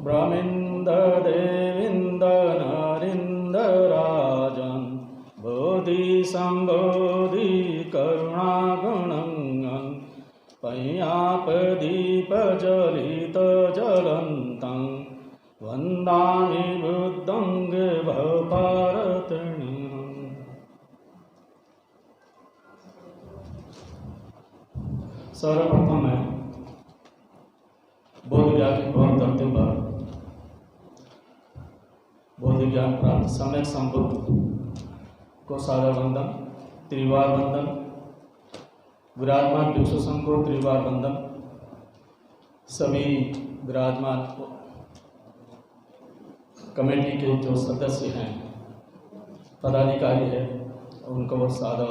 ब्रह्मिंद देविंद नरिंद राजन बोधि संबोधि करुणागुणंगन पय्यापदीप जलित जलंतं वंदामि बुद्धं भवपारतृणीम्। सर्वप्रथम मैं बोध ज्ञान की बहुत करते पर बोध ज्ञान प्राप्त सम्यक संबुद्ध को सादर वंदन, त्रिवार वंदन, विराजमान भिक्षु संघ को त्रिवार वंदन, सभी विराजमान कमेटी के जो सदस्य हैं, पदाधिकारी हैं, उनको सादर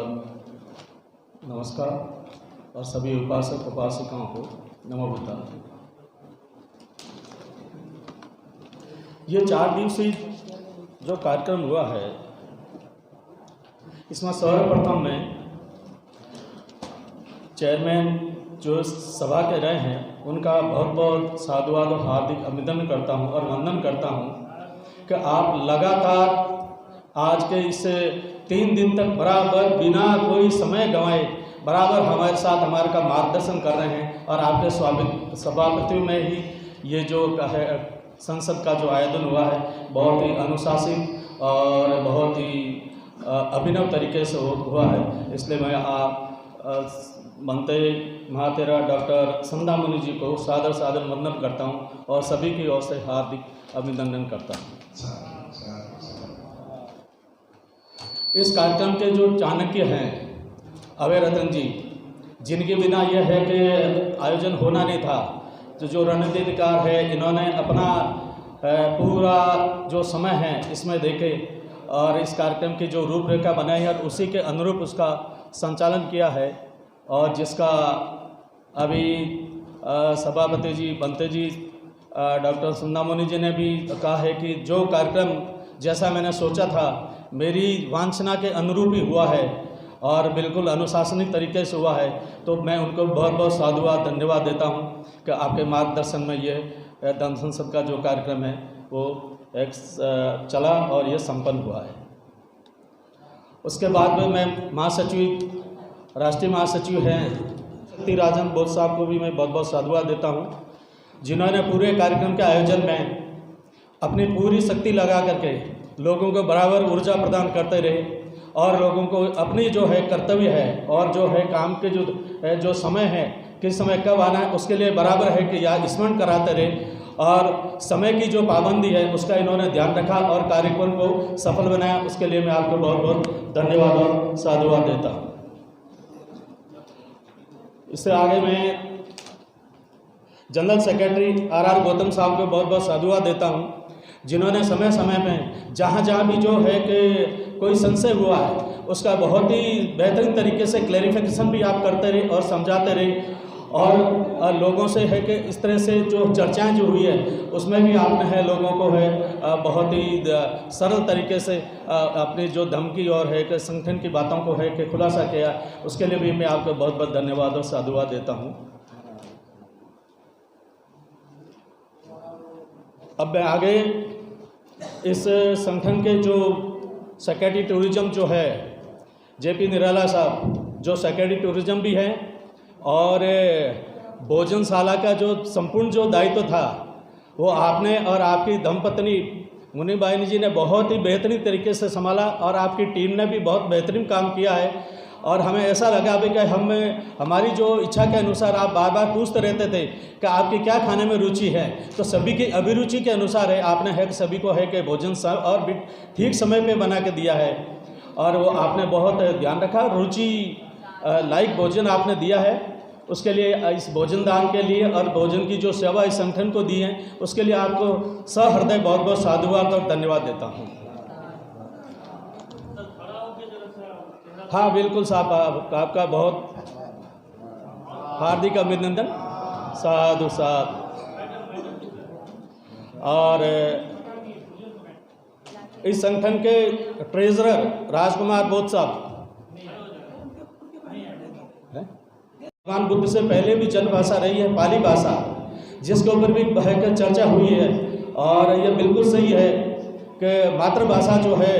नमस्कार और सभी उपासक उपासिकाओं को नमो बुद्धाय। ये 4 दिवसीय जो कार्यक्रम हुआ है, इसमें सर्वप्रथम मैं चेयरमैन जो सभा के रहे हैं उनका बहुत बहुत साधुवाद और हार्दिक अभिनंदन करता हूं और वंदन करता हूं कि आप लगातार आज के इस 3 दिन तक बराबर बिना कोई समय गंवाए बराबर हमारे साथ हमारे का मार्गदर्शन कर रहे हैं। और आपके सभापति में ही ये जो है संसद का जो आयोजन हुआ है बहुत ही अनुशासित और बहुत ही अभिनव तरीके से हुआ है। इसलिए मैं मनते महातेरा डॉक्टर संदामुनि जी को सादर सादर वंदन करता हूं और सभी की ओर से हार्दिक अभिनंदन करता हूं। इस कार्यक्रम के जो चाणक्य हैं अभय रतन जी, जिनके बिना यह है कि आयोजन होना नहीं था, तो जो रणनीतिकार है इन्होंने अपना पूरा जो समय है इसमें देखे और इस कार्यक्रम की जो रूपरेखा बनाई है और उसी के अनुरूप उसका संचालन किया है। और जिसका अभी सभापति जी बनते जी डॉक्टर संदामुनि जी ने भी कहा है कि जो कार्यक्रम जैसा मैंने सोचा था मेरी वांछना के अनुरूप ही हुआ है और बिल्कुल अनुशासनिक तरीके से हुआ है, तो मैं उनको बहुत बहुत साधुवाद धन्यवाद देता हूं कि आपके मार्गदर्शन में ये धन संसद का जो कार्यक्रम है वो एक चला और ये संपन्न हुआ है। उसके बाद में मैं महासचिव राष्ट्रीय महासचिव हैं राजन बोध साहब को भी मैं बहुत बहुत साधुवाद देता हूं, जिन्होंने पूरे कार्यक्रम के आयोजन में अपनी पूरी शक्ति लगा करके लोगों को बराबर ऊर्जा प्रदान करते रहे और लोगों को अपनी जो है कर्तव्य है और जो है काम के जो समय है किस समय कब आना है उसके लिए बराबर है कि याद स्मरण कराते रहे और समय की जो पाबंदी है उसका इन्होंने ध्यान रखा और कार्यक्रम को सफल बनाया। उसके लिए मैं आपको बहुत बहुत धन्यवाद और साधुवाद देता हूँ। इससे आगे मैं जनरल सेक्रेटरी आर गौतम साहब को बहुत बहुत साधुवाद देता हूँ, जिन्होंने समय समय में जहाँ भी जो है कि कोई संशय हुआ है उसका बहुत ही बेहतरीन तरीके से क्लैरिफिकेशन भी आप करते रहे और समझाते रहे और लोगों से है कि इस तरह से जो चर्चाएं जो हुई है उसमें भी आपने है लोगों को है बहुत ही सरल तरीके से अपनी जो धमकी और है कि संगठन की बातों को है कि खुलासा किया। उसके लिए भी मैं आपको बहुत बहुत धन्यवाद और साधुवाद देता हूँ। अब मैं आगे इस संगठन के जो सेक्रेटरी टूरिज्म जो है जेपी निराला साहब, जो सेक्रेटरी टूरिज्म भी हैं और भोजनशाला का जो संपूर्ण जो दायित्व था वो आपने और आपकी धर्मपत्नी मुनिबाई जी ने बहुत ही बेहतरीन तरीके से संभाला और आपकी टीम ने भी बहुत बेहतरीन काम किया है। और हमें ऐसा लगा भी कि हमारी जो इच्छा के अनुसार आप बार बार पूछते रहते थे कि आपकी क्या खाने में रुचि है, तो सभी की अभिरुचि के अनुसार है आपने है सभी को है कि भोजन और भी ठीक समय पे बना के दिया है और वो आपने बहुत ध्यान रखा, रुचि लाइक भोजन आपने दिया है। उसके लिए इस भोजन दान के लिए और भोजन की जो सेवा इस संगठन को दी है उसके लिए आपको सहृदय बहुत बहुत साधुवाद और धन्यवाद देता हूँ। हाँ बिल्कुल साहब, आपका बहुत हार्दिक अभिनंदन, साधु साध। और इस संगठन के ट्रेजरर राजकुमार बोध साहब, भगवान बुद्ध से पहले भी जन भाषा रही है पाली भाषा, जिसके ऊपर भी भयंकर चर्चा हुई है और ये बिल्कुल सही है कि मातृभाषा जो है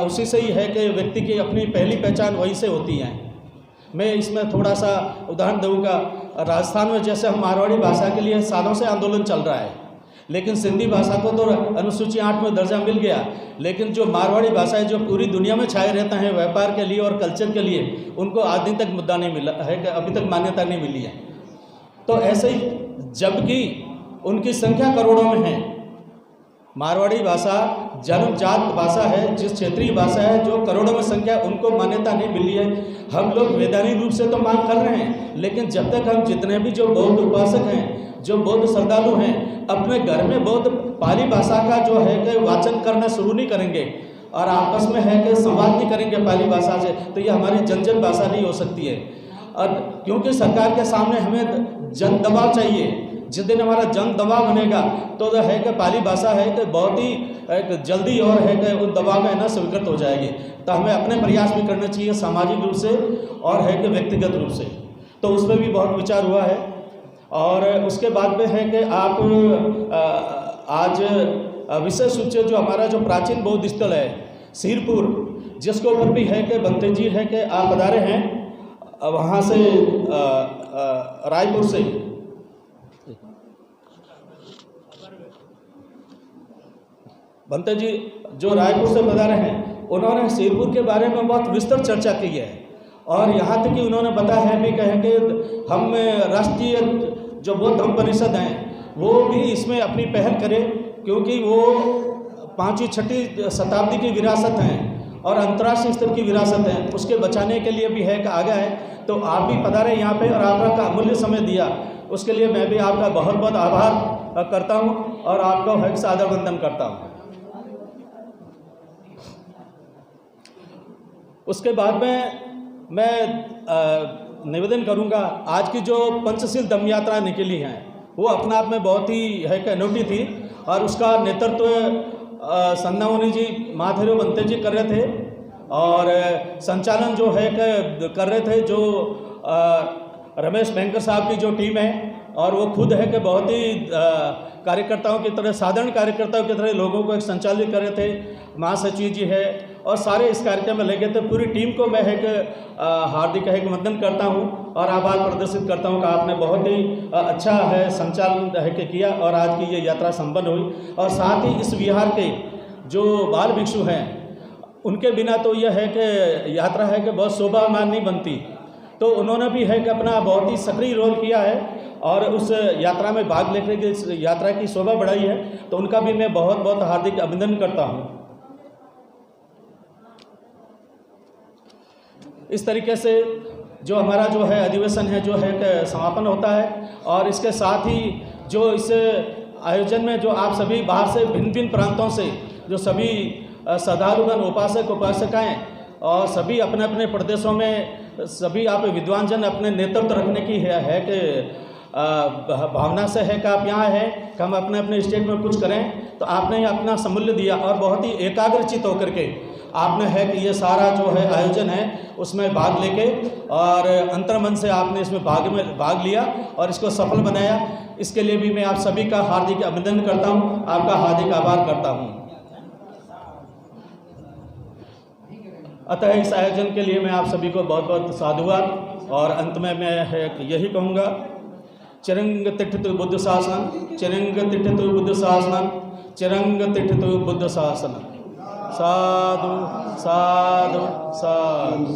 उसी से ही है कि व्यक्ति की अपनी पहली पहचान वहीं से होती है। मैं इसमें थोड़ा सा उदाहरण दूंगा। राजस्थान में जैसे हम मारवाड़ी भाषा के लिए सालों से आंदोलन चल रहा है, लेकिन सिंधी भाषा को तो अनुसूची 8 में दर्जा मिल गया, लेकिन जो मारवाड़ी भाषा है जो पूरी दुनिया में छाए रहता है व्यापार के लिए और कल्चर के लिए, उनको आज दिन तक मुद्दा नहीं मिला है, अभी तक मान्यता नहीं मिली है। तो ऐसे ही जबकि उनकी संख्या करोड़ों में है, मारवाड़ी भाषा जन्मजात भाषा है, जिस क्षेत्रीय भाषा है जो करोड़ों में संख्या, उनको मान्यता नहीं मिली है। हम लोग वैधानिक रूप से तो मांग कर रहे हैं, लेकिन जब तक हम जितने भी जो बौद्ध उपासक हैं, जो बौद्ध श्रद्धालु हैं, अपने घर में बौद्ध पाली भाषा का जो है कि वाचन करना शुरू नहीं करेंगे और आपस में है कि संवाद नहीं करेंगे पाली भाषा से, तो ये हमारी जन भाषा नहीं हो सकती है। और क्योंकि सरकार के सामने हमें जन दबाव चाहिए। जिस दिन हमारा जन दबाव बनेगा तो है कि पाली भाषा है कि बहुत ही जल्दी और है कि उस दबाव में ना स्वीकृत हो जाएगी। तो हमें अपने प्रयास भी करना चाहिए सामाजिक रूप से और है कि व्यक्तिगत रूप से। तो उस पर भी बहुत विचार हुआ है। और उसके बाद में है कि आप आज विशेष रूप से जो हमारा जो प्राचीन बौद्ध स्थल है सिरपुर, जिसके ऊपर भी है कि बनते जी है कि आप पधारे हैं वहाँ से रायपुर से, बनते जी जो रायपुर से पधारे हैं, उन्होंने सिरपुर के बारे में बहुत विस्तृत चर्चा की है। और यहाँ तक कि उन्होंने बताया है भी कहें कि हम राष्ट्रीय जो बौद्ध धम्म परिषद हैं वो भी इसमें अपनी पहल करें, क्योंकि वो 5वीं 6वीं शताब्दी की विरासत हैं और अंतर्राष्ट्रीय स्तर की विरासत है, उसके बचाने के लिए भी है कि आगे है। तो आप भी पधारे यहाँ पे और आपका अमूल्य समय दिया, उसके लिए मैं भी आपका बहुत बहुत आभार करता हूँ और आपका है सादर वंदन करता हूँ। उसके बाद में मैं निवेदन करूंगा, आज की जो पंचशील धम्म यात्रा निकली हैं वो अपने आप में बहुत ही है कि अनूठी थी और उसका नेतृत्व सन्नामुनि जी महाथेरो बनते जी कर रहे थे और संचालन जो है कि कर रहे थे जो रमेश बैंकर साहब की जो टीम है, और वो खुद है कि बहुत ही कार्यकर्ताओं की तरह, साधारण कार्यकर्ताओं की तरह लोगों को एक संचालित कर रहे थे। महासचिव जी है और सारे इस कार्यक्रम में लगे थे। पूरी टीम को मैं है कि हार्दिक है कि वंदन करता हूं और आभार प्रदर्शित करता हूं कि आपने बहुत ही अच्छा है संचालन है कि किया और आज की ये यात्रा संपन्न हुई। और साथ ही इस विहार के जो बाल भिक्षु हैं उनके बिना तो यह है कि यात्रा है कि बहुत शोभामान नहीं बनती, तो उन्होंने भी है कि अपना बहुत ही सक्रिय रोल किया है और उस यात्रा में भाग लेकर के यात्रा की शोभा बढ़ाई है। तो उनका भी मैं बहुत बहुत हार्दिक अभिनंदन करता हूं। इस तरीके से जो हमारा जो है अधिवेशन है जो है कि समापन होता है। और इसके साथ ही जो इस आयोजन में जो आप सभी बाहर से भिन्न भिन्न प्रांतों से जो सभी श्रद्धालुगण, उपासक उपासिकाएँ और सभी अपने अपने प्रदेशों में सभी आप विद्वान जन अपने नेतृत्व रखने की है कि भावना से है कि आप यहाँ हैं कि हम अपने अपने स्टेट में कुछ करें, तो आपने अपना समूल्य दिया और बहुत ही एकाग्रचित होकर के आपने है कि ये सारा जो है आयोजन है उसमें भाग लेके और अंतर्मन से आपने इसमें भाग लिया और इसको सफल बनाया। इसके लिए भी मैं आप सभी का हार्दिक अभिनंदन करता हूँ, आपका हार्दिक आभार करता हूँ। अतः इस आयोजन के लिए मैं आप सभी को बहुत बहुत साधुवाद। और अंत में मैं यही कहूँगा, चिरंग तिष्ठतु बुद्ध शासनम, चिरंग तिष्ठतु बुद्ध शासनम, चिरंग तिष्ठतु बुद्ध शासनम। साधु साधु साधु।